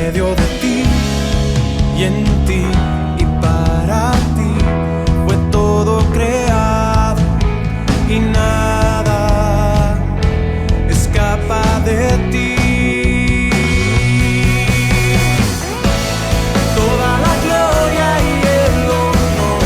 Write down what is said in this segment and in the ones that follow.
medio de ti y en ti y para ti fue todo creado y nada escapa de ti. Toda la gloria y el honor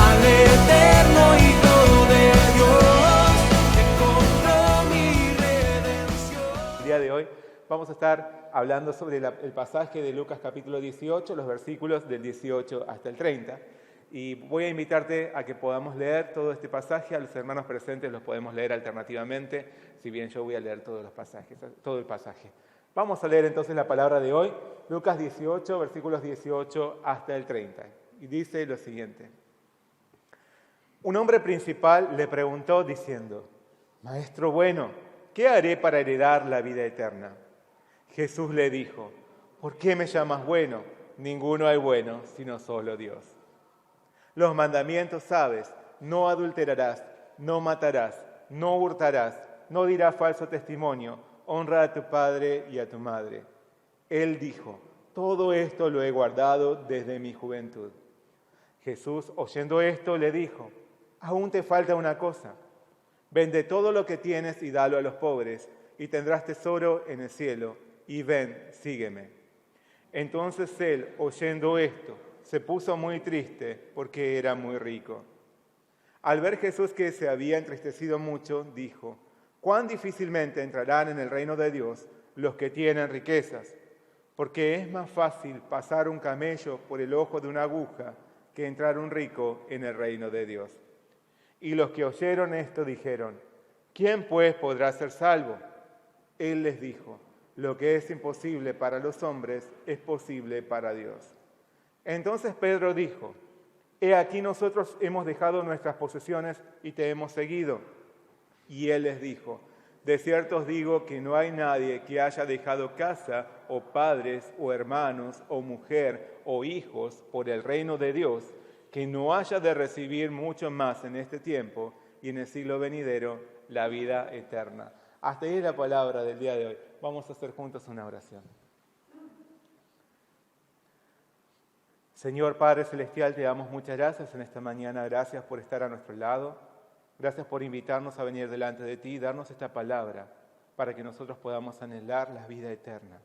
al eterno Hijo de Dios que compró mi redención. El día de hoy vamos a estar hablando sobre el pasaje de Lucas capítulo 18, los versículos del 18 hasta el 30. Y voy a invitarte a que podamos leer todo este pasaje. A los hermanos presentes los podemos leer alternativamente, si bien yo voy a leer todos los pasajes, todo el pasaje. Vamos a leer entonces la palabra de hoy, Lucas 18, versículos 18 hasta el 30. Y dice lo siguiente. Un hombre principal le preguntó diciendo: Maestro bueno, ¿qué haré para heredar la vida eterna? Jesús le dijo: ¿Por qué me llamas bueno? Ninguno hay bueno, sino solo Dios. Los mandamientos sabes: no adulterarás, no matarás, no hurtarás, no dirás falso testimonio, honra a tu padre y a tu madre. Él dijo: todo esto lo he guardado desde mi juventud. Jesús, oyendo esto, le dijo: aún te falta una cosa. Vende todo lo que tienes y dalo a los pobres, y tendrás tesoro en el cielo, y ven, sígueme. Entonces él, oyendo esto, se puso muy triste porque era muy rico. Al ver Jesús que se había entristecido mucho, dijo: cuán difícilmente entrarán en el reino de Dios los que tienen riquezas, porque es más fácil pasar un camello por el ojo de una aguja que entrar un rico en el reino de Dios. Y los que oyeron esto dijeron: ¿quién pues podrá ser salvo? Él les dijo: lo que es imposible para los hombres es posible para Dios. Entonces Pedro dijo: he aquí nosotros hemos dejado nuestras posesiones y te hemos seguido. Y él les dijo: de cierto os digo que no hay nadie que haya dejado casa o padres o hermanos o mujer o hijos por el reino de Dios, que no haya de recibir mucho más en este tiempo y en el siglo venidero la vida eterna. Hasta ahí la palabra del día de hoy. Vamos a hacer juntos una oración. Señor Padre Celestial, te damos muchas gracias en esta mañana. Gracias por estar a nuestro lado. Gracias por invitarnos a venir delante de ti y darnos esta palabra para que nosotros podamos anhelar la vida eterna.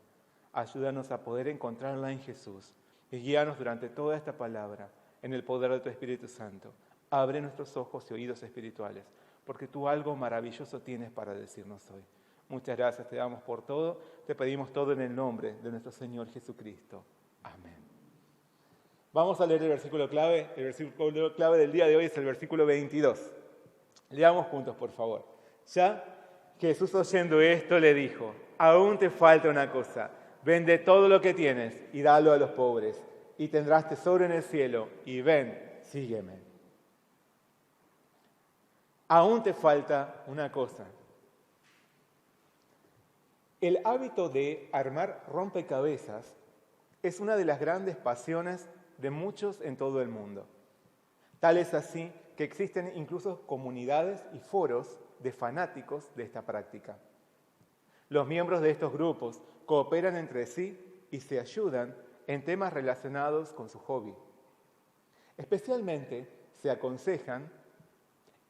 Ayúdanos a poder encontrarla en Jesús y guíanos durante toda esta palabra en el poder de tu Espíritu Santo. Abre nuestros ojos y oídos espirituales, porque tú algo maravilloso tienes para decirnos hoy. Muchas gracias, te damos por todo, te pedimos todo en el nombre de nuestro Señor Jesucristo. Amén. Vamos a leer el versículo clave. El versículo clave del día de hoy es el versículo 22. Leamos juntos, por favor. Ya Jesús, oyendo esto, le dijo: aún te falta una cosa. Vende todo lo que tienes y dalo a los pobres, y tendrás tesoro en el cielo, y ven, sígueme. Aún te falta una cosa. El hábito de armar rompecabezas es una de las grandes pasiones de muchos en todo el mundo. Tal es así que existen incluso comunidades y foros de fanáticos de esta práctica. Los miembros de estos grupos cooperan entre sí y se ayudan en temas relacionados con su hobby. Especialmente se aconsejan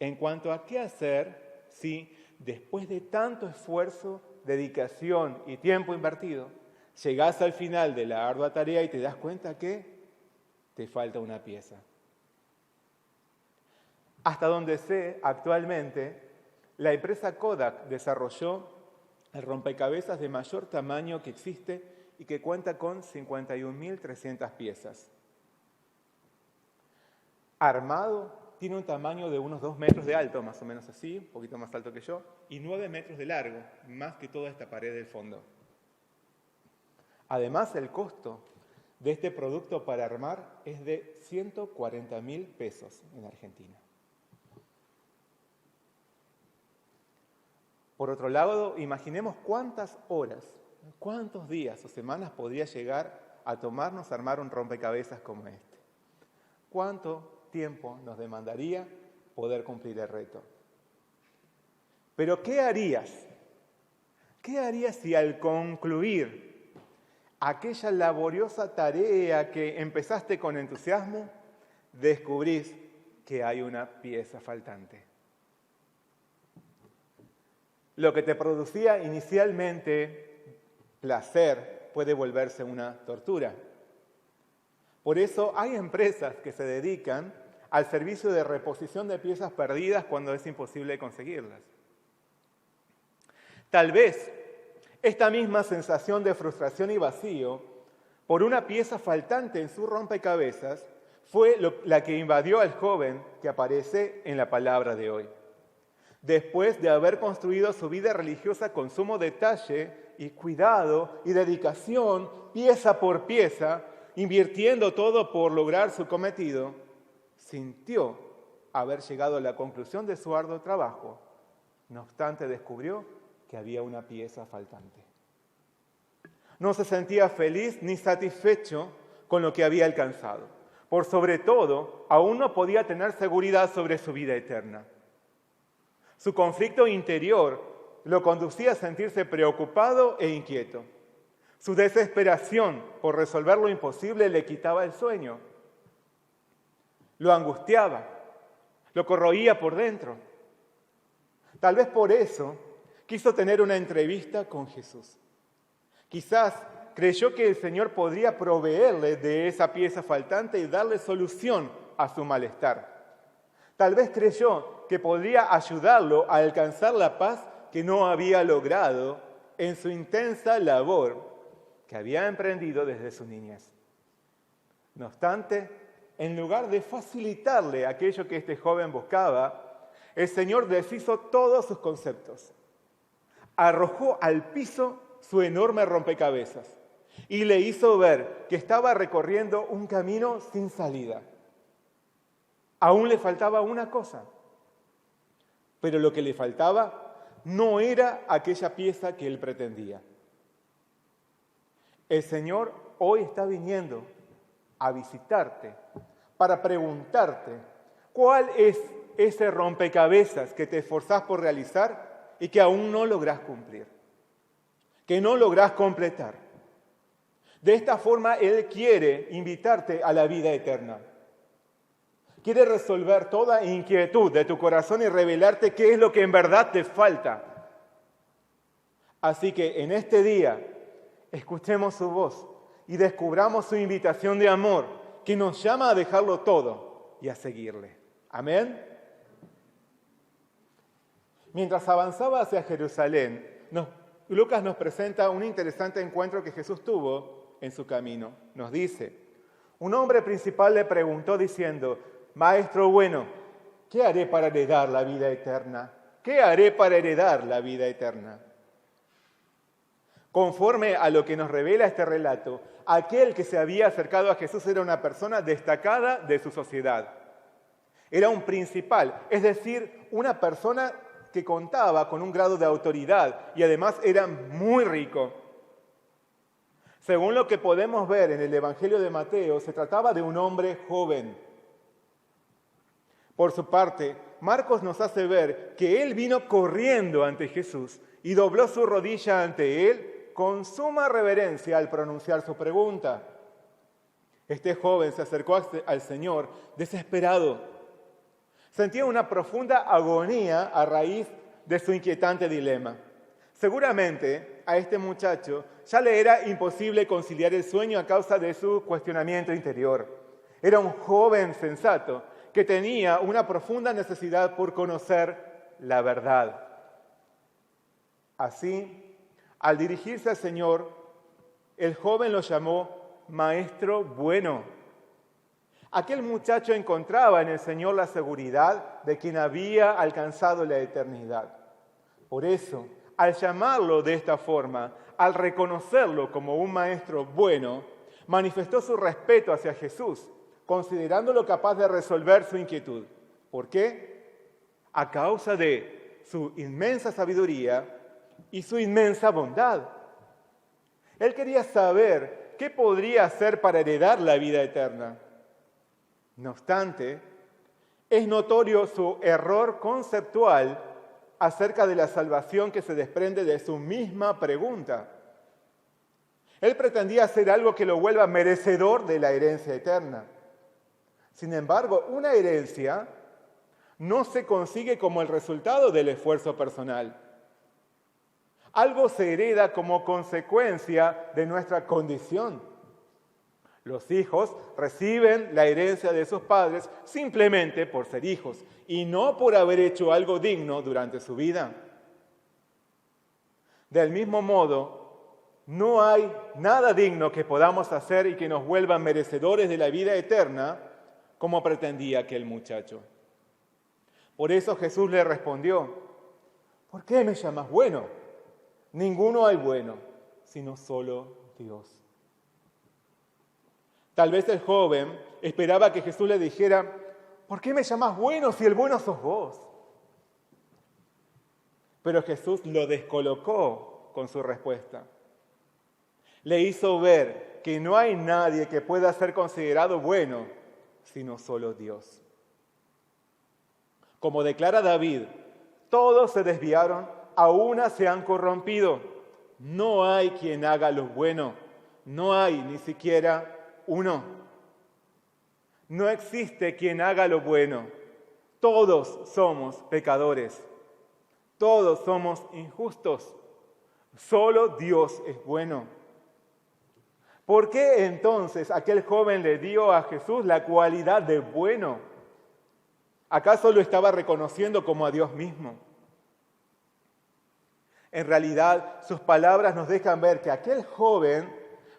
en cuanto a qué hacer si, después de tanto esfuerzo, dedicación y tiempo invertido, llegás al final de la ardua tarea y te das cuenta que te falta una pieza. Hasta donde sé, actualmente, la empresa Kodak desarrolló el rompecabezas de mayor tamaño que existe y que cuenta con 51.300 piezas. Armado, tiene un tamaño de unos 2 metros de alto, más o menos así, un poquito más alto que yo, y 9 metros de largo, más que toda esta pared del fondo. Además, el costo de este producto para armar es de 140.000 pesos en Argentina. Por otro lado, imaginemos cuántas horas, cuántos días o semanas podría llegar a tomarnos armar un rompecabezas como este. ¿Cuánto tiempo nos demandaría poder cumplir el reto? Pero ¿qué harías? ¿Qué harías si al concluir aquella laboriosa tarea que empezaste con entusiasmo, descubrís que hay una pieza faltante. Lo que te producía inicialmente placer puede volverse una tortura. Por eso hay empresas que se dedican al servicio de reposición de piezas perdidas cuando es imposible conseguirlas. Tal vez esta misma sensación de frustración y vacío por una pieza faltante en su rompecabezas fue la que invadió al joven que aparece en la palabra de hoy. Después de haber construido su vida religiosa con sumo detalle y cuidado y dedicación, pieza por pieza, invirtiendo todo por lograr su cometido, sintió haber llegado a la conclusión de su arduo trabajo. No obstante, descubrió que había una pieza faltante. No se sentía feliz ni satisfecho con lo que había alcanzado. Por sobre todo, aún no podía tener seguridad sobre su vida eterna. Su conflicto interior lo conducía a sentirse preocupado e inquieto. Su desesperación por resolver lo imposible le quitaba el sueño. Lo angustiaba, lo corroía por dentro. Tal vez por eso quiso tener una entrevista con Jesús. Quizás creyó que el Señor podría proveerle de esa pieza faltante y darle solución a su malestar. Tal vez creyó que podría ayudarlo a alcanzar la paz que no había logrado en su intensa labor que había emprendido desde su niñez. No obstante, en lugar de facilitarle aquello que este joven buscaba, el Señor deshizo todos sus conceptos. Arrojó al piso su enorme rompecabezas y le hizo ver que estaba recorriendo un camino sin salida. Aún le faltaba una cosa, pero lo que le faltaba no era aquella pieza que él pretendía. El Señor hoy está viniendo a visitarte para preguntarte cuál es ese rompecabezas que te esforzás por realizar y que aún no lográs cumplir, que no lográs completar. De esta forma, Él quiere invitarte a la vida eterna. Quiere resolver toda inquietud de tu corazón y revelarte qué es lo que en verdad te falta. Así que en este día, escuchemos su voz y descubramos su invitación de amor que nos llama a dejarlo todo y a seguirle. Amén. Mientras avanzaba hacia Jerusalén, Lucas nos presenta un interesante encuentro que Jesús tuvo en su camino. Nos dice, un hombre principal le preguntó diciendo, Maestro bueno, ¿qué haré para heredar la vida eterna? ¿Qué haré para heredar la vida eterna? Conforme a lo que nos revela este relato, aquel que se había acercado a Jesús era una persona destacada de su sociedad. Era un principal, es decir, una persona que contaba con un grado de autoridad y además era muy rico. Según lo que podemos ver en el Evangelio de Mateo, se trataba de un hombre joven. Por su parte, Marcos nos hace ver que él vino corriendo ante Jesús y dobló su rodilla ante él con suma reverencia al pronunciar su pregunta. Este joven se acercó al Señor desesperado. Sentía una profunda agonía a raíz de su inquietante dilema. Seguramente a este muchacho ya le era imposible conciliar el sueño a causa de su cuestionamiento interior. Era un joven sensato que tenía una profunda necesidad por conocer la verdad. Así, al dirigirse al Señor, el joven lo llamó Maestro bueno. Aquel muchacho encontraba en el Señor la seguridad de quien había alcanzado la eternidad. Por eso, al llamarlo de esta forma, al reconocerlo como un maestro bueno, manifestó su respeto hacia Jesús, considerándolo capaz de resolver su inquietud. ¿Por qué? A causa de su inmensa sabiduría y su inmensa bondad. Él quería saber qué podría hacer para heredar la vida eterna. No obstante, es notorio su error conceptual acerca de la salvación que se desprende de su misma pregunta. Él pretendía hacer algo que lo vuelva merecedor de la herencia eterna. Sin embargo, una herencia no se consigue como el resultado del esfuerzo personal. Algo se hereda como consecuencia de nuestra condición. Los hijos reciben la herencia de sus padres simplemente por ser hijos y no por haber hecho algo digno durante su vida. Del mismo modo, no hay nada digno que podamos hacer y que nos vuelva merecedores de la vida eterna, como pretendía aquel muchacho. Por eso Jesús le respondió: ¿por qué me llamas bueno? Ninguno hay bueno, sino solo Dios. Tal vez el joven esperaba que Jesús le dijera: ¿por qué me llamas bueno si el bueno sos vos? Pero Jesús lo descolocó con su respuesta. Le hizo ver que no hay nadie que pueda ser considerado bueno, sino solo Dios. Como declara David, todos se desviaron, a una se han corrompido. No hay quien haga lo bueno, no hay ni siquiera uno. No existe quien haga lo bueno. Todos somos pecadores, todos somos injustos. Solo Dios es bueno. ¿Por qué entonces aquel joven le dio a Jesús la cualidad de bueno? ¿Acaso lo estaba reconociendo como a Dios mismo? En realidad, sus palabras nos dejan ver que aquel joven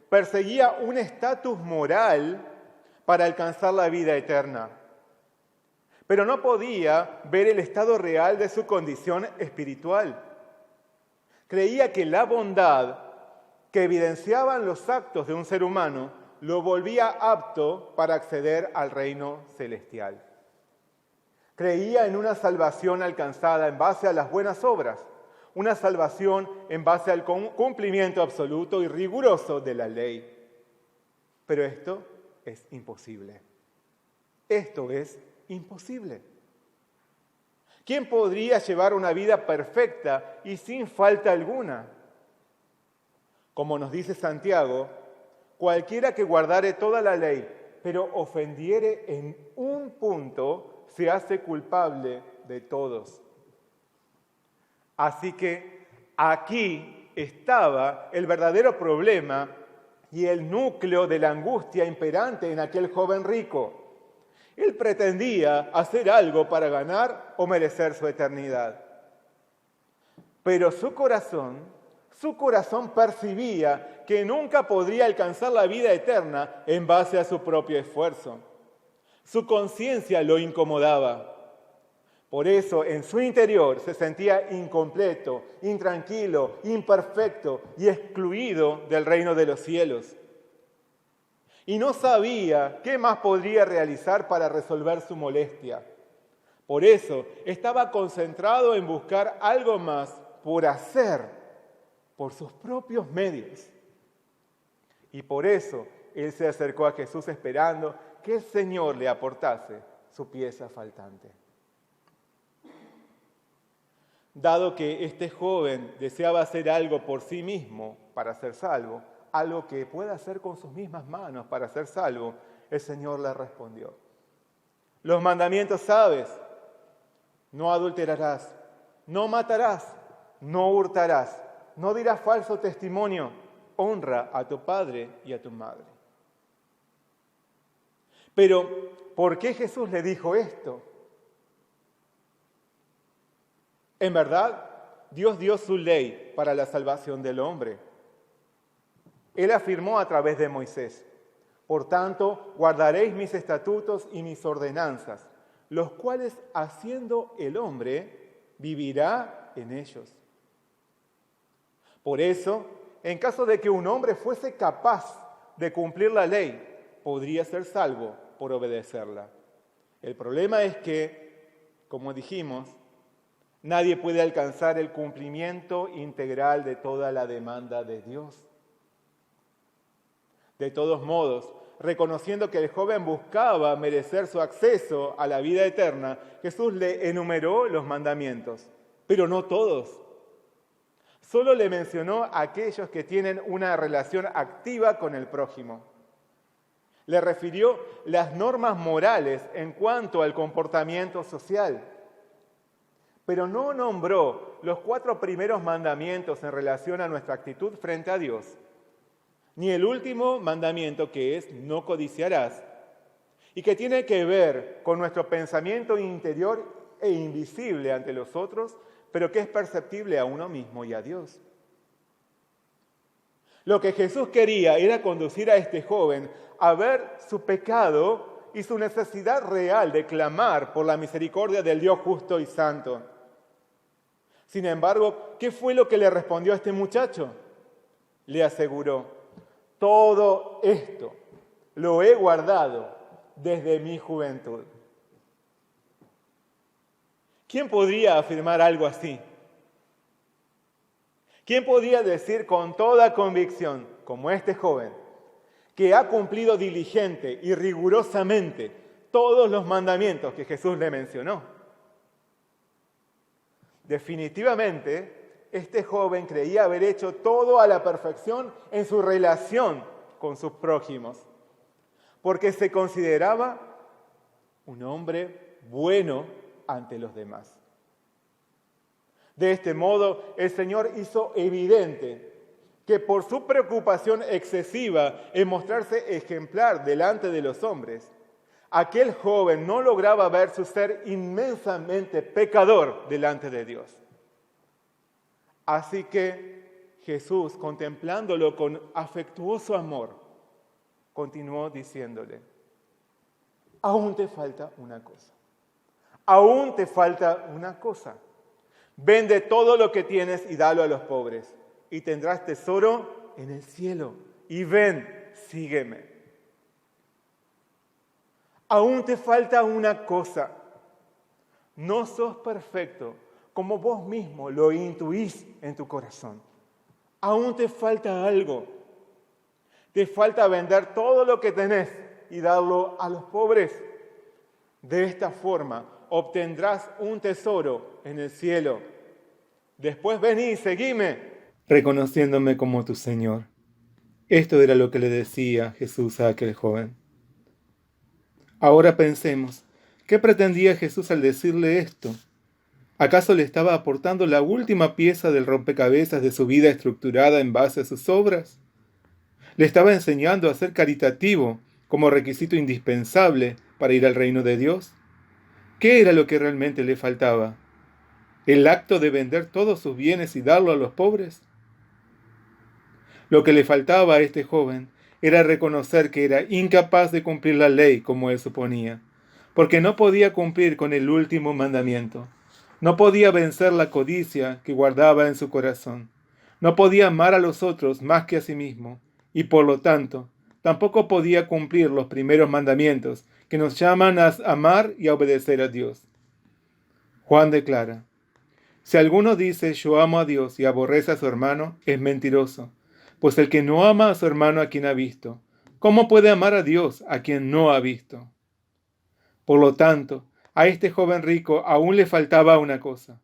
perseguía un estatus moral para alcanzar la vida eterna. Pero no podía ver el estado real de su condición espiritual. Creía que la bondad que evidenciaban los actos de un ser humano lo volvía apto para acceder al reino celestial. Creía en una salvación alcanzada en base a las buenas obras, una salvación en base al cumplimiento absoluto y riguroso de la ley. Pero esto es imposible. Esto es imposible. ¿Quién podría llevar una vida perfecta y sin falta alguna? Como nos dice Santiago, cualquiera que guardare toda la ley, pero ofendiere en un punto, se hace culpable de todos. Así que aquí estaba el verdadero problema y el núcleo de la angustia imperante en aquel joven rico. Él pretendía hacer algo para ganar o merecer su eternidad. Pero su corazón percibía que nunca podría alcanzar la vida eterna en base a su propio esfuerzo. Su conciencia lo incomodaba. Por eso, en su interior se sentía incompleto, intranquilo, imperfecto y excluido del reino de los cielos. Y no sabía qué más podría realizar para resolver su molestia. Por eso, estaba concentrado en buscar algo más por hacer, por sus propios medios. Y por eso él se acercó a Jesús esperando que el Señor le aportase su pieza faltante. Dado que este joven deseaba hacer algo por sí mismo para ser salvo, algo que pueda hacer con sus mismas manos para ser salvo, el Señor le respondió: los mandamientos sabes: no adulterarás, no matarás, no hurtarás, no dirás falso testimonio, honra a tu padre y a tu madre. Pero, ¿por qué Jesús le dijo esto? En verdad, Dios dio su ley para la salvación del hombre. Él afirmó a través de Moisés: por tanto, guardaréis mis estatutos y mis ordenanzas, los cuales, haciendo el hombre, vivirá en ellos. Por eso, en caso de que un hombre fuese capaz de cumplir la ley, podría ser salvo por obedecerla. El problema es que, como dijimos, nadie puede alcanzar el cumplimiento integral de toda la demanda de Dios. De todos modos, reconociendo que el joven buscaba merecer su acceso a la vida eterna, Jesús le enumeró los mandamientos, pero no todos. Solo le mencionó a aquellos que tienen una relación activa con el prójimo. Le refirió las normas morales en cuanto al comportamiento social. Pero no nombró los 4 primeros mandamientos en relación a nuestra actitud frente a Dios, ni el último mandamiento, que es no codiciarás, y que tiene que ver con nuestro pensamiento interior e invisible ante los otros, pero que es perceptible a uno mismo y a Dios. Lo que Jesús quería era conducir a este joven a ver su pecado y su necesidad real de clamar por la misericordia del Dios justo y santo. Sin embargo, ¿qué fue lo que le respondió a este muchacho? Le aseguró: todo esto lo he guardado desde mi juventud. ¿Quién podría afirmar algo así? ¿Quién podría decir con toda convicción, como este joven, que ha cumplido diligente y rigurosamente todos los mandamientos que Jesús le mencionó? Definitivamente, este joven creía haber hecho todo a la perfección en su relación con sus prójimos, porque se consideraba un hombre bueno ante los demás. De este modo, el Señor hizo evidente que por su preocupación excesiva en mostrarse ejemplar delante de los hombres, aquel joven no lograba ver su ser inmensamente pecador delante de Dios. Así que Jesús, contemplándolo con afectuoso amor, continuó diciéndole: aún te falta una cosa. Aún te falta una cosa. Vende todo lo que tienes y dalo a los pobres, y tendrás tesoro en el cielo. Y ven, sígueme. Aún te falta una cosa. No sos perfecto como vos mismo lo intuís en tu corazón. Aún te falta algo. Te falta vender todo lo que tenés y darlo a los pobres. De esta forma obtendrás un tesoro en el cielo. Después vení y seguime, reconociéndome como tu Señor. Esto era lo que le decía Jesús a aquel joven. Ahora pensemos, ¿qué pretendía Jesús al decirle esto? ¿Acaso le estaba aportando la última pieza del rompecabezas de su vida estructurada en base a sus obras? ¿Le estaba enseñando a ser caritativo como requisito indispensable para ir al reino de Dios? ¿Qué era lo que realmente le faltaba? ¿El acto de vender todos sus bienes y darlo a los pobres? Lo que le faltaba a este joven era reconocer que era incapaz de cumplir la ley como él suponía, porque no podía cumplir con el último mandamiento. No podía vencer la codicia que guardaba en su corazón. No podía amar a los otros más que a sí mismo, y por lo tanto, tampoco podía cumplir los primeros mandamientos que nos llaman a amar y a obedecer a Dios. Juan declara: si alguno dice yo amo a Dios y aborrece a su hermano, es mentiroso, pues el que no ama a su hermano a quien ha visto, ¿cómo puede amar a Dios a quien no ha visto? Por lo tanto, a este joven rico aún le faltaba una cosa.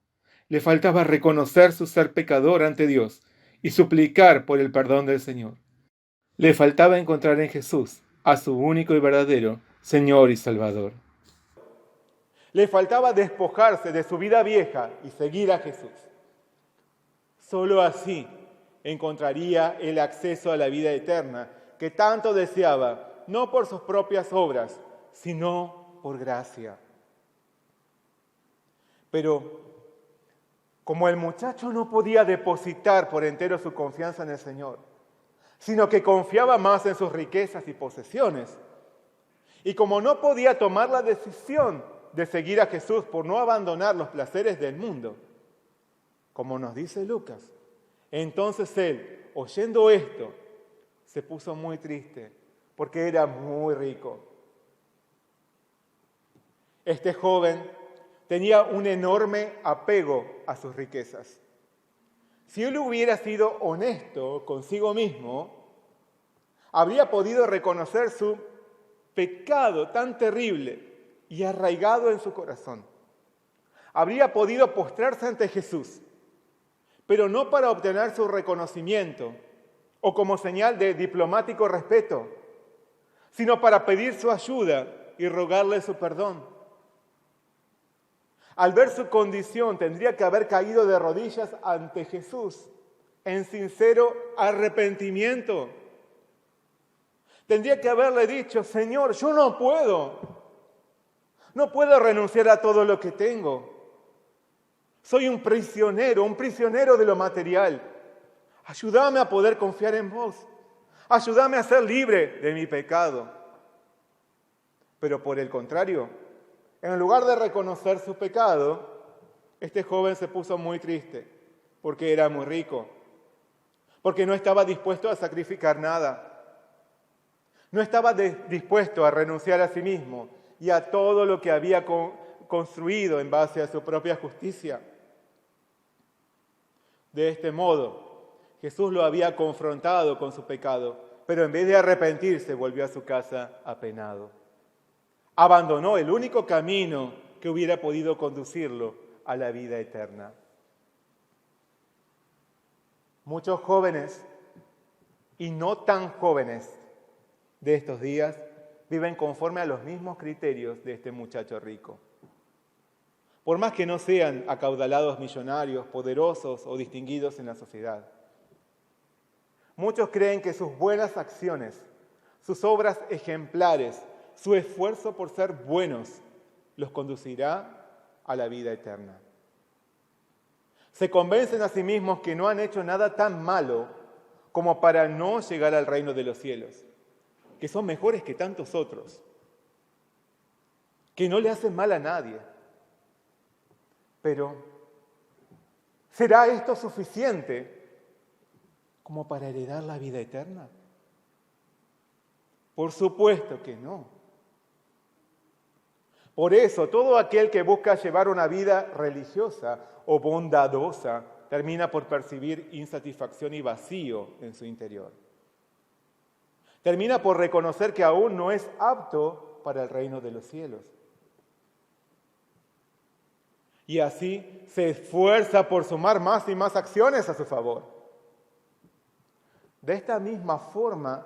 Le faltaba reconocer su ser pecador ante Dios y suplicar por el perdón del Señor. Le faltaba encontrar en Jesús a su único y verdadero Señor y Salvador. Le faltaba despojarse de su vida vieja y seguir a Jesús. Solo así encontraría el acceso a la vida eterna que tanto deseaba, no por sus propias obras, sino por gracia. Pero como el muchacho no podía depositar por entero su confianza en el Señor, sino que confiaba más en sus riquezas y posesiones, y como no podía tomar la decisión de seguir a Jesús por no abandonar los placeres del mundo, como nos dice Lucas, entonces él, oyendo esto, se puso muy triste porque era muy rico. Este joven tenía un enorme apego a sus riquezas. Si él hubiera sido honesto consigo mismo, habría podido reconocer su pecado tan terrible y arraigado en su corazón. Habría podido postrarse ante Jesús, pero no para obtener su reconocimiento o como señal de diplomático respeto, sino para pedir su ayuda y rogarle su perdón. Al ver su condición, tendría que haber caído de rodillas ante Jesús en sincero arrepentimiento. Tendría que haberle dicho: Señor, yo no puedo renunciar a todo lo que tengo. Soy un prisionero de lo material. Ayúdame a poder confiar en vos. Ayúdame a ser libre de mi pecado. Pero por el contrario, en lugar de reconocer su pecado, este joven se puso muy triste porque era muy rico, porque no estaba dispuesto a sacrificar nada. No estaba dispuesto a renunciar a sí mismo y a todo lo que había construido en base a su propia justicia. De este modo, Jesús lo había confrontado con su pecado, pero en vez de arrepentirse, volvió a su casa apenado. Abandonó el único camino que hubiera podido conducirlo a la vida eterna. Muchos jóvenes y no tan jóvenes de estos días viven conforme a los mismos criterios de este muchacho rico. Por más que no sean acaudalados millonarios, poderosos o distinguidos en la sociedad. Muchos creen que sus buenas acciones, sus obras ejemplares, su esfuerzo por ser buenos, los conducirá a la vida eterna. Se convencen a sí mismos que no han hecho nada tan malo como para no llegar al reino de los cielos, que son mejores que tantos otros, que no le hacen mal a nadie. Pero, ¿será esto suficiente como para heredar la vida eterna? Por supuesto que no. Por eso, todo aquel que busca llevar una vida religiosa o bondadosa termina por percibir insatisfacción y vacío en su interior. Termina por reconocer que aún no es apto para el reino de los cielos. Y así se esfuerza por sumar más y más acciones a su favor. De esta misma forma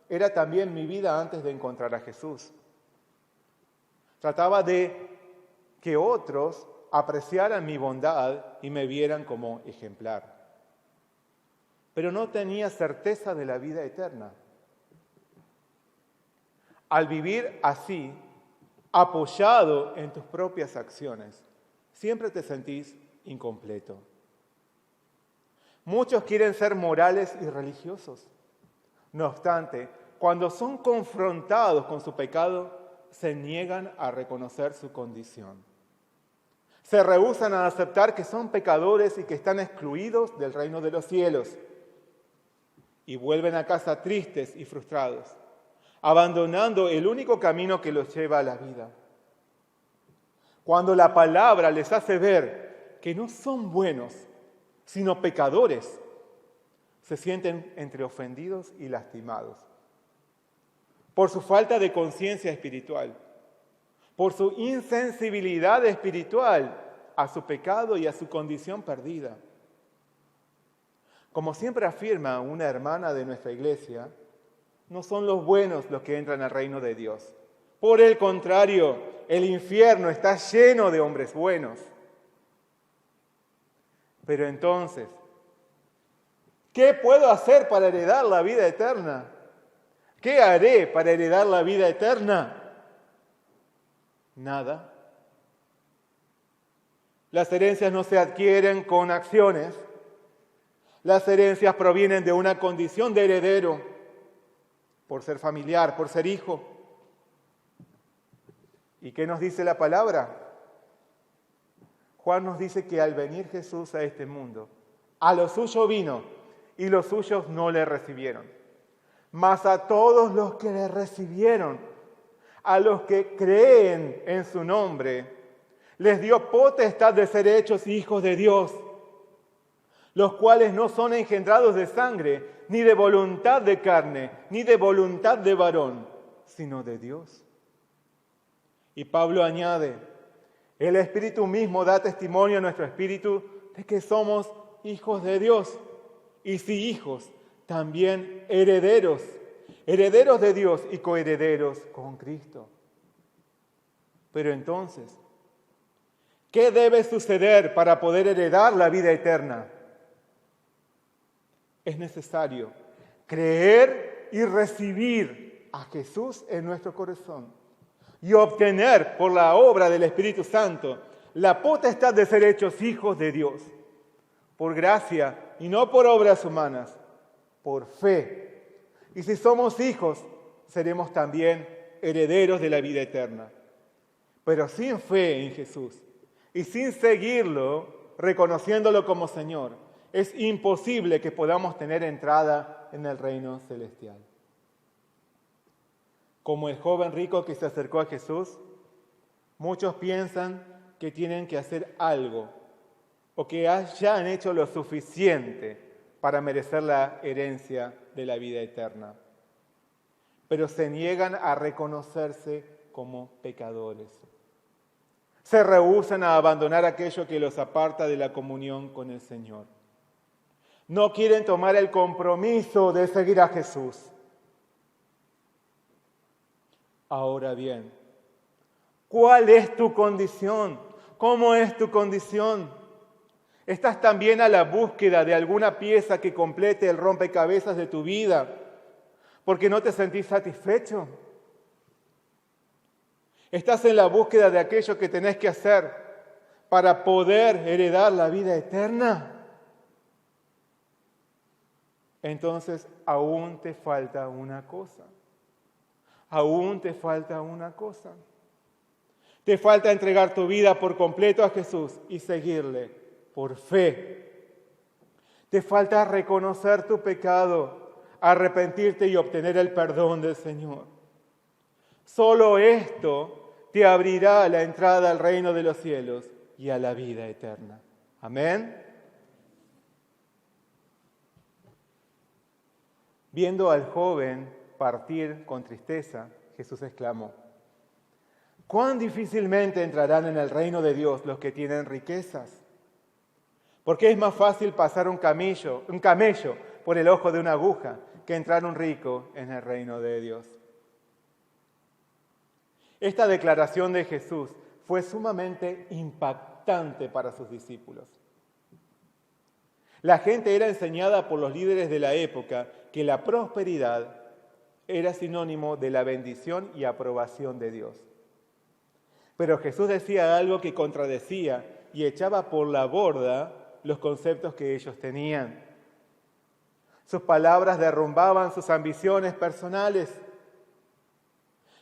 era también mi vida antes de encontrar a Jesús. Trataba de que otros apreciaran mi bondad y me vieran como ejemplar. Pero no tenía certeza de la vida eterna. Al vivir así, apoyado en tus propias acciones, siempre te sentís incompleto. Muchos quieren ser morales y religiosos. No obstante, cuando son confrontados con su pecado, se niegan a reconocer su condición. Se rehúsan a aceptar que son pecadores y que están excluidos del reino de los cielos. Y vuelven a casa tristes y frustrados, abandonando el único camino que los lleva a la vida. Cuando la palabra les hace ver que no son buenos, sino pecadores, se sienten entre ofendidos y lastimados. Por su falta de conciencia espiritual, por su insensibilidad espiritual a su pecado y a su condición perdida. Como siempre afirma una hermana de nuestra iglesia, no son los buenos los que entran al reino de Dios. Por el contrario, el infierno está lleno de hombres buenos. Pero entonces, ¿qué puedo hacer para heredar la vida eterna? ¿Qué haré para heredar la vida eterna? Nada. Las herencias no se adquieren con acciones. Las herencias provienen de una condición de heredero, por ser familiar, por ser hijo. ¿Y qué nos dice la palabra? Juan nos dice que al venir Jesús a este mundo, a lo suyo vino y los suyos no le recibieron. Mas a todos los que le recibieron, a los que creen en su nombre, les dio potestad de ser hechos hijos de Dios, los cuales no son engendrados de sangre, ni de voluntad de carne, ni de voluntad de varón, sino de Dios. Y Pablo añade, el Espíritu mismo da testimonio a nuestro espíritu de que somos hijos de Dios. Y si hijos, también herederos. Herederos de Dios y coherederos con Cristo. Pero entonces, ¿qué debe suceder para poder heredar la vida eterna? Es necesario creer y recibir a Jesús en nuestro corazón y obtener por la obra del Espíritu Santo la potestad de ser hechos hijos de Dios, por gracia y no por obras humanas, por fe. Y si somos hijos, seremos también herederos de la vida eterna. Pero sin fe en Jesús y sin seguirlo, reconociéndolo como Señor, es imposible que podamos tener entrada en el reino celestial. Como el joven rico que se acercó a Jesús, muchos piensan que tienen que hacer algo o que ya han hecho lo suficiente para merecer la herencia de la vida eterna. Pero se niegan a reconocerse como pecadores. Se rehúsan a abandonar aquello que los aparta de la comunión con el Señor. No quieren tomar el compromiso de seguir a Jesús. Ahora bien, ¿cuál es tu condición? ¿Cómo es tu condición? ¿Estás también a la búsqueda de alguna pieza que complete el rompecabezas de tu vida porque no te sentís satisfecho? ¿Estás en la búsqueda de aquello que tenés que hacer para poder heredar la vida eterna? Entonces aún te falta una cosa. Aún te falta una cosa. Te falta entregar tu vida por completo a Jesús y seguirle por fe. Te falta reconocer tu pecado, arrepentirte y obtener el perdón del Señor. Solo esto te abrirá la entrada al reino de los cielos y a la vida eterna. Amén. Viendo al joven partir con tristeza, Jesús exclamó: ¿cuán difícilmente entrarán en el reino de Dios los que tienen riquezas? Porque es más fácil pasar un camello por el ojo de una aguja que entrar un rico en el reino de Dios. Esta declaración de Jesús fue sumamente impactante para sus discípulos. La gente era enseñada por los líderes de la época que la prosperidad era sinónimo de la bendición y aprobación de Dios. Pero Jesús decía algo que contradecía y echaba por la borda los conceptos que ellos tenían. Sus palabras derrumbaban sus ambiciones personales.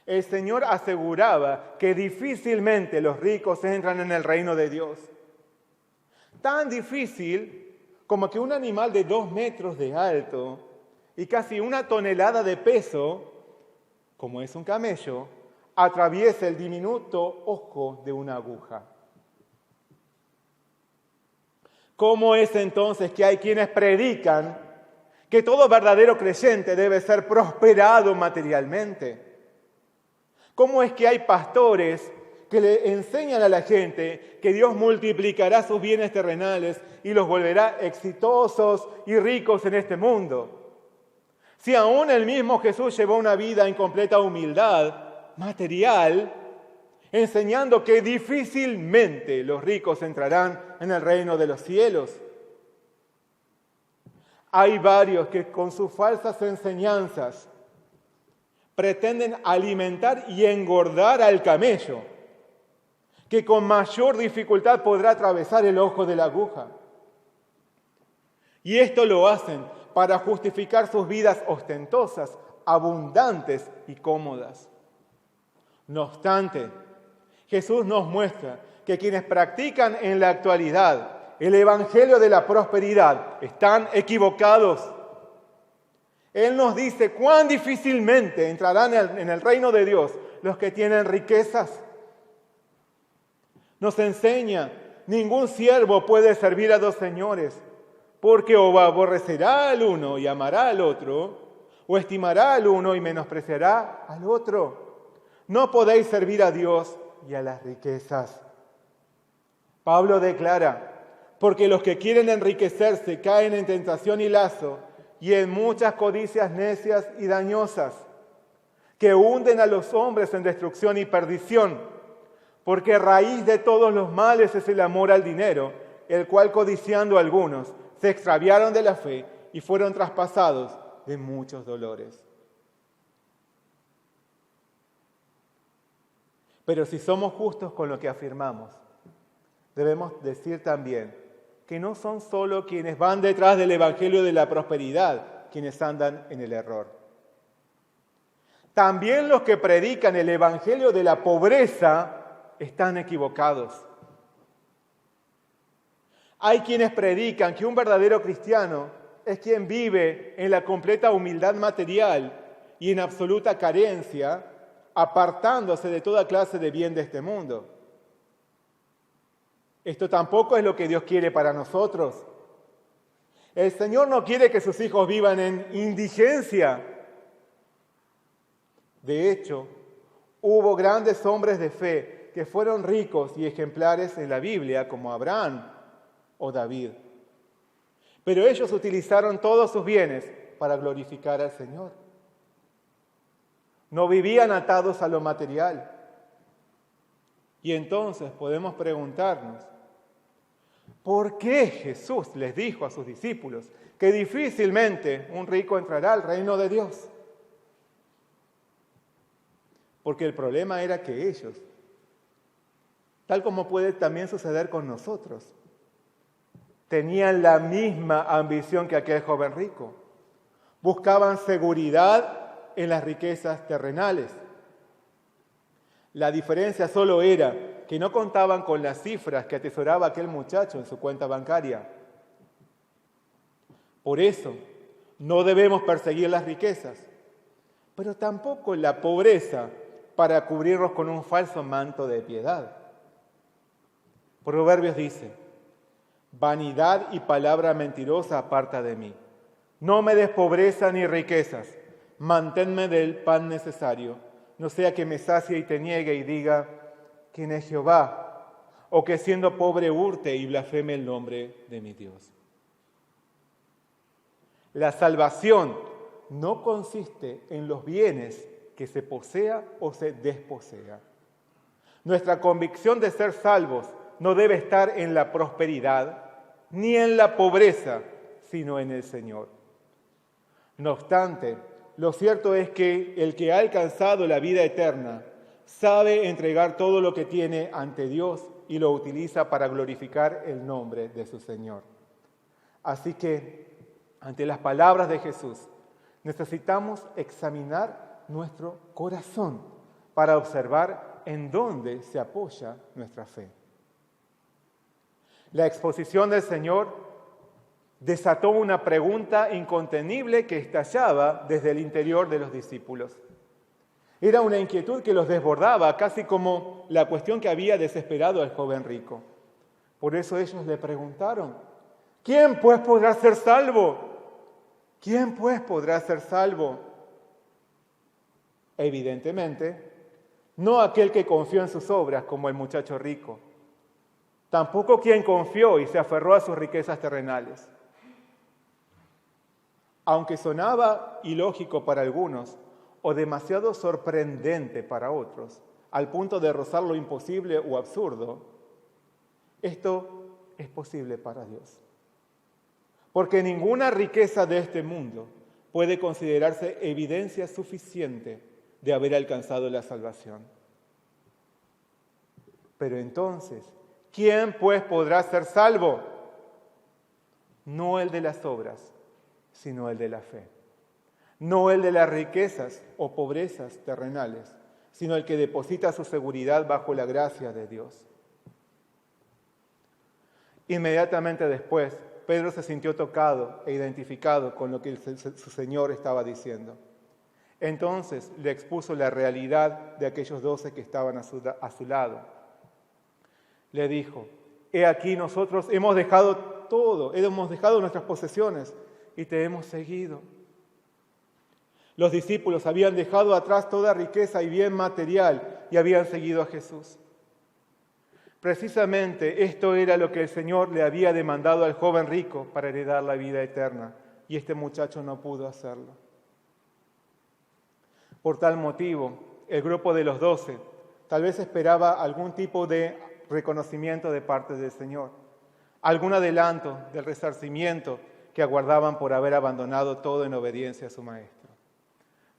El Señor aseguraba que difícilmente los ricos entran en el reino de Dios. Tan difícil como que un animal de 2 metros de alto y casi 1 tonelada de peso, como es un camello, atraviesa el diminuto ojo de una aguja. ¿Cómo es entonces que hay quienes predican que todo verdadero creyente debe ser prosperado materialmente? ¿Cómo es que hay pastores que le enseñan a la gente que Dios multiplicará sus bienes terrenales y los volverá exitosos y ricos en este mundo? Si aún el mismo Jesús llevó una vida en completa humildad material, enseñando que difícilmente los ricos entrarán en el reino de los cielos. Hay varios que con sus falsas enseñanzas pretenden alimentar y engordar al camello, que con mayor dificultad podrá atravesar el ojo de la aguja. Y esto lo hacen para justificar sus vidas ostentosas, abundantes y cómodas. No obstante, Jesús nos muestra que quienes practican en la actualidad el evangelio de la prosperidad están equivocados. Él nos dice cuán difícilmente entrarán en el reino de Dios los que tienen riquezas. Nos enseña, ningún siervo puede servir a 2 señores, porque o aborrecerá al uno y amará al otro, o estimará al uno y menospreciará al otro. No podéis servir a Dios y a las riquezas. Pablo declara: porque los que quieren enriquecerse caen en tentación y lazo y en muchas codicias necias y dañosas, que hunden a los hombres en destrucción y perdición, porque raíz de todos los males es el amor al dinero, el cual codiciando algunos se extraviaron de la fe y fueron traspasados de muchos dolores. Pero si somos justos con lo que afirmamos, debemos decir también que no son solo quienes van detrás del evangelio de la prosperidad quienes andan en el error. También los que predican el evangelio de la pobreza están equivocados. Hay quienes predican que un verdadero cristiano es quien vive en la completa humildad material y en absoluta carencia, apartándose de toda clase de bien de este mundo. Esto tampoco es lo que Dios quiere para nosotros. El Señor no quiere que sus hijos vivan en indigencia. De hecho, hubo grandes hombres de fe que fueron ricos y ejemplares en la Biblia, como Abraham o David. Pero ellos utilizaron todos sus bienes para glorificar al Señor. No vivían atados a lo material. Y entonces podemos preguntarnos, ¿por qué Jesús les dijo a sus discípulos que difícilmente un rico entrará al reino de Dios? Porque el problema era que ellos, tal como puede también suceder con nosotros, tenían la misma ambición que aquel joven rico. Buscaban seguridad en las riquezas terrenales. La diferencia solo era que no contaban con las cifras que atesoraba aquel muchacho en su cuenta bancaria. Por eso, no debemos perseguir las riquezas, pero tampoco la pobreza para cubrirnos con un falso manto de piedad. Proverbios dice, vanidad y palabra mentirosa aparta de mí. No me des pobreza ni riquezas, manténme del pan necesario, no sea que me sacie y te niegue y diga, ¿quién es Jehová? O que siendo pobre hurte y blasfeme el nombre de mi Dios. La salvación no consiste en los bienes que se posea o se desposea. Nuestra convicción de ser salvos no debe estar en la prosperidad ni en la pobreza, sino en el Señor. No obstante, lo cierto es que el que ha alcanzado la vida eterna sabe entregar todo lo que tiene ante Dios y lo utiliza para glorificar el nombre de su Señor. Así que, ante las palabras de Jesús, necesitamos examinar nuestro corazón para observar en dónde se apoya nuestra fe. La exposición del Señor desató una pregunta incontenible que estallaba desde el interior de los discípulos. Era una inquietud que los desbordaba, casi como la cuestión que había desesperado al joven rico. Por eso ellos le preguntaron, ¿quién pues podrá ser salvo? ¿Quién pues podrá ser salvo? Evidentemente, no aquel que confió en sus obras como el muchacho rico, tampoco quien confió y se aferró a sus riquezas terrenales. Aunque sonaba ilógico para algunos o demasiado sorprendente para otros, al punto de rozar lo imposible o absurdo, esto es posible para Dios. Porque ninguna riqueza de este mundo puede considerarse evidencia suficiente de haber alcanzado la salvación. Pero entonces, ¿quién pues podrá ser salvo? No el de las obras, sino el de la fe. No el de las riquezas o pobrezas terrenales, sino el que deposita su seguridad bajo la gracia de Dios. Inmediatamente después, Pedro se sintió tocado e identificado con lo que su Señor estaba diciendo. Entonces le expuso la realidad de aquellos 12 que estaban a su lado. Le dijo, he aquí nosotros hemos dejado todo, hemos dejado nuestras posesiones y te hemos seguido. Los discípulos habían dejado atrás toda riqueza y bien material y habían seguido a Jesús. Precisamente esto era lo que el Señor le había demandado al joven rico para heredar la vida eterna, y este muchacho no pudo hacerlo. Por tal motivo, el grupo de los 12 tal vez esperaba algún tipo de reconocimiento de parte del Señor, algún adelanto del resarcimiento que aguardaban por haber abandonado todo en obediencia a su Maestro.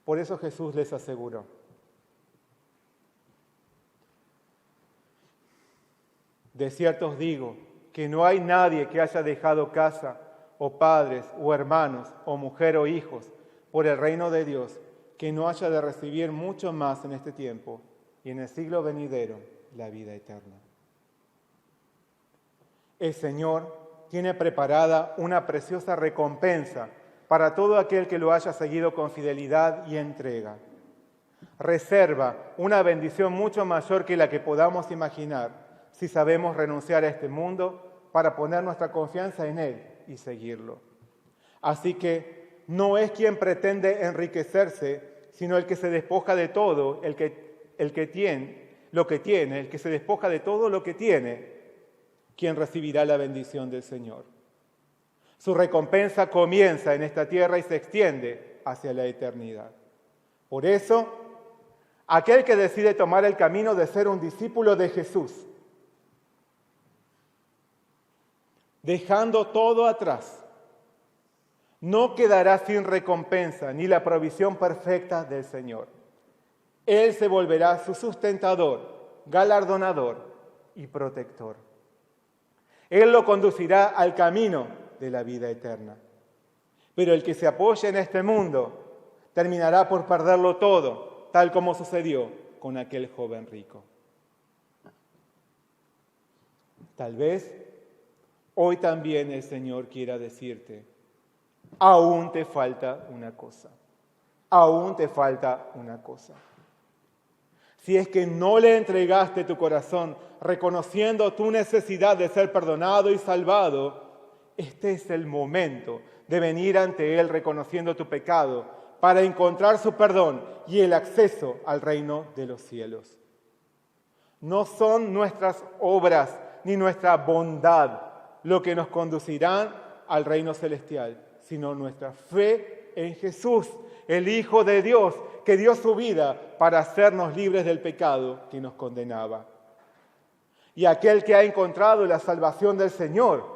Por eso Jesús les aseguró: de cierto os digo que no hay nadie que haya dejado casa, o padres, o hermanos, o mujer, o hijos, por el reino de Dios, que no haya de recibir mucho más en este tiempo y en el siglo venidero la vida eterna. El Señor tiene preparada una preciosa recompensa para todo aquel que lo haya seguido con fidelidad y entrega. Reserva una bendición mucho mayor que la que podamos imaginar si sabemos renunciar a este mundo para poner nuestra confianza en Él y seguirlo. Así que no es quien pretende enriquecerse, sino el que se despoja de todo, el que tiene, el que se despoja de todo lo que tiene, quien recibirá la bendición del Señor. Su recompensa comienza en esta tierra y se extiende hacia la eternidad. Por eso, aquel que decide tomar el camino de ser un discípulo de Jesús, dejando todo atrás, no quedará sin recompensa ni la provisión perfecta del Señor. Él se volverá su sustentador, galardonador y protector. Él lo conducirá al camino de la vida eterna. Pero el que se apoye en este mundo terminará por perderlo todo, tal como sucedió con aquel joven rico. Tal vez hoy también el Señor quiera decirte: aún te falta una cosa, aún te falta una cosa. Si es que no le entregaste tu corazón reconociendo tu necesidad de ser perdonado y salvado, este es el momento de venir ante Él reconociendo tu pecado para encontrar su perdón y el acceso al reino de los cielos. No son nuestras obras ni nuestra bondad lo que nos conducirán al reino celestial, sino nuestra fe en Jesús, el Hijo de Dios, que dio su vida para hacernos libres del pecado que nos condenaba. Y aquel que ha encontrado la salvación del Señor,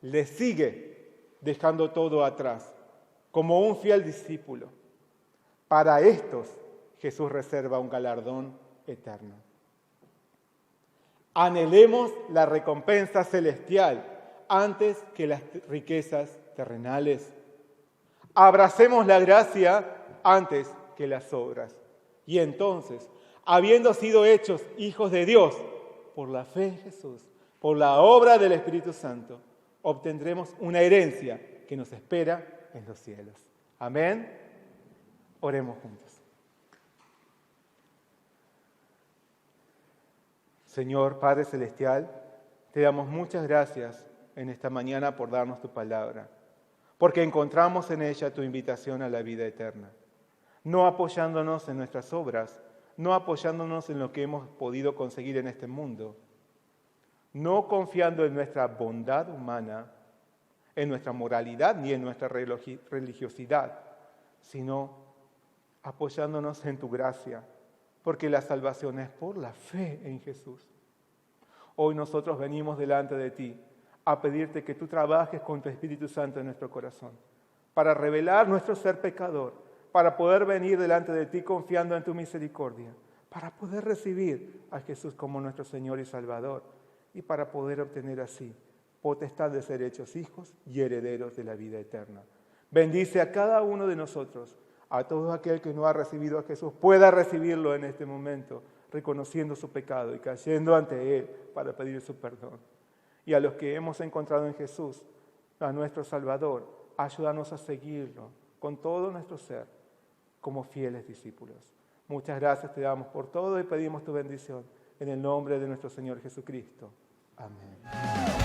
le sigue dejando todo atrás, como un fiel discípulo. Para estos, Jesús reserva un galardón eterno. Anhelemos la recompensa celestial antes que las riquezas terrenales. Abracemos la gracia antes que las obras. Y entonces, habiendo sido hechos hijos de Dios por la fe en Jesús, por la obra del Espíritu Santo, obtendremos una herencia que nos espera en los cielos. Amén. Oremos juntos. Señor Padre Celestial, te damos muchas gracias en esta mañana por darnos tu palabra, porque encontramos en ella tu invitación a la vida eterna, no apoyándonos en nuestras obras, no apoyándonos en lo que hemos podido conseguir en este mundo, no confiando en nuestra bondad humana, en nuestra moralidad ni en nuestra religiosidad, sino apoyándonos en tu gracia, porque la salvación es por la fe en Jesús. Hoy nosotros venimos delante de ti a pedirte que tú trabajes con tu Espíritu Santo en nuestro corazón, para revelar nuestro ser pecador, para poder venir delante de ti confiando en tu misericordia, para poder recibir a Jesús como nuestro Señor y Salvador, y para poder obtener así potestad de ser hechos hijos y herederos de la vida eterna. Bendice a cada uno de nosotros, a todo aquel que no ha recibido a Jesús, pueda recibirlo en este momento, reconociendo su pecado y cayendo ante Él para pedir su perdón. Y a los que hemos encontrado en Jesús, a nuestro Salvador, ayúdanos a seguirlo con todo nuestro ser, como fieles discípulos. Muchas gracias te damos por todo y pedimos tu bendición en el nombre de nuestro Señor Jesucristo. Amén.